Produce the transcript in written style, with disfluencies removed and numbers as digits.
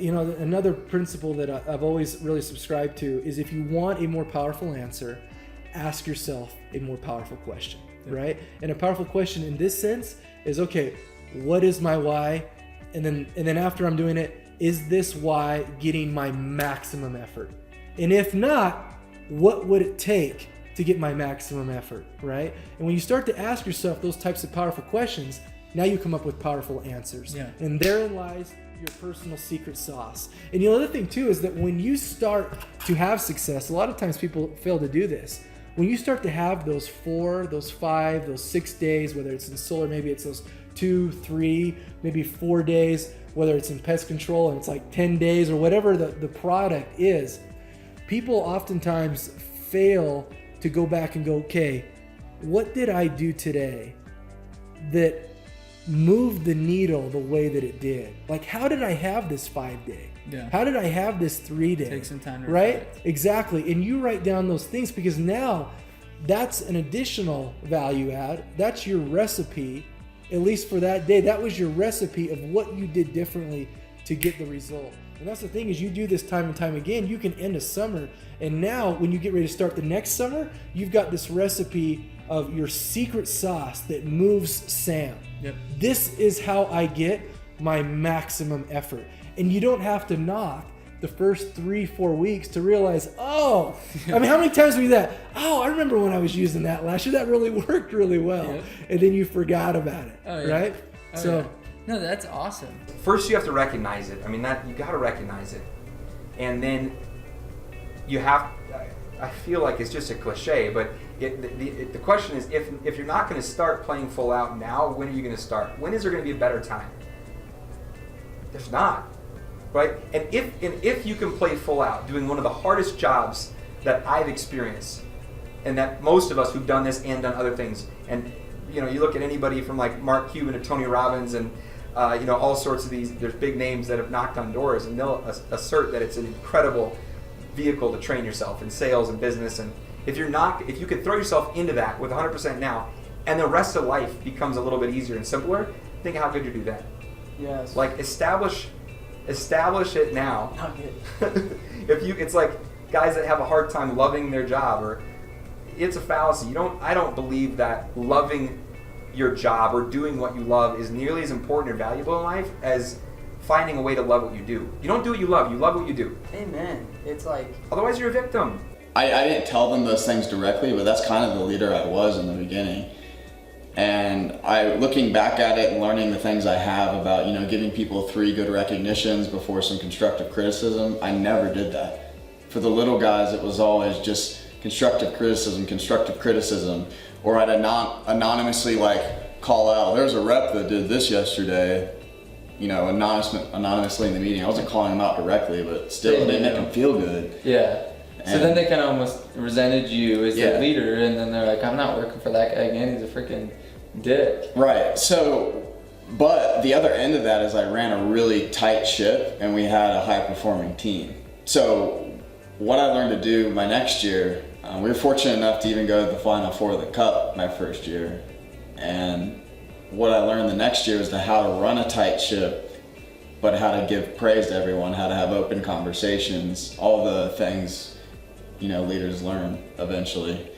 another principle that I've always really subscribed to is if you want a more powerful answer, ask yourself a more powerful question, right? And a powerful question in this sense is, okay, what is my why? And then after I'm doing it, is this why getting my maximum effort? And if not, what would it take to get my maximum effort, right? And when you start to ask yourself those types of powerful questions, now you come up with powerful answers. Yeah. And therein lies your personal secret sauce. And the other thing too is that when you start to have success, a lot of times people fail to do this. When you start to have those 4, those 5, those 6 days, whether it's in solar, maybe it's those 2, 3, maybe 4 days, whether it's in pest control and it's like 10 days or whatever the product is, people oftentimes fail to go back and go, okay, what did I do today that moved the needle the way that it did? Like, how did I have this 5-day? Yeah. How did I have this 3-day? Take some time to right? reflect. Exactly. And you write down those things because now that's an additional value add. That's your recipe, at least for that day. That was your recipe of what you did differently to get the result. And that's the thing, is you do this time and time again, you can end a summer, and now when you get ready to start the next summer, you've got this recipe of your secret sauce that moves Sam. Yep. This is how I get my maximum effort. And you don't have to knock the first 3-4 weeks to realize, oh, I mean, how many times have you that? Oh, I remember when I was using that last year, that really worked really well. Yep. And then you forgot about it, Oh, yeah. right? Oh, So. yeah. No, that's awesome. First, you have to recognize it. I mean, that you got to recognize it, and then you have. I feel like it's just a cliche, but the question is, if you're not going to start playing full out now, when are you going to start? When is there going to be a better time? There's not, right? And if you can play full out, doing one of the hardest jobs that I've experienced, and that most of us who've done this and done other things, and you look at anybody from like Mark Cuban to Tony Robbins and all sorts of these, there's big names that have knocked on doors, and they'll assert that it's an incredible vehicle to train yourself in sales and business. And if you could throw yourself into that with 100% now, and the rest of life becomes a little bit easier and simpler, think how good you do that. Yes. Like establish it now. Not good. It's like guys that have a hard time loving their job, or it's a fallacy. I don't believe that loving your job or doing what you love is nearly as important or valuable in life as finding a way to love what you do. You don't do what you love what you do. Amen. It's like, Otherwise you're a victim. I didn't tell them those things directly, but that's kind of the leader I was in the beginning. And looking back at it and learning the things I have about, giving people 3 good recognitions before some constructive criticism, I never did that. For the little guys, it was always just constructive criticism, or I'd anonymously call out, there's a rep that did this yesterday, anonymously in the meeting. I wasn't calling them out directly, but still it didn't make them feel good. Yeah. So then they kind of almost resented you as the leader, and then they're like, I'm not working for that guy again, he's a freaking dick. Right, so, but the other end of that is I ran a really tight ship, and we had a high-performing team. So what I learned to do my next year, we were fortunate enough to even go to the Final Four of the Cup my first year, and what I learned the next year was how to run a tight ship, but how to give praise to everyone, how to have open conversations, all the things leaders learn eventually.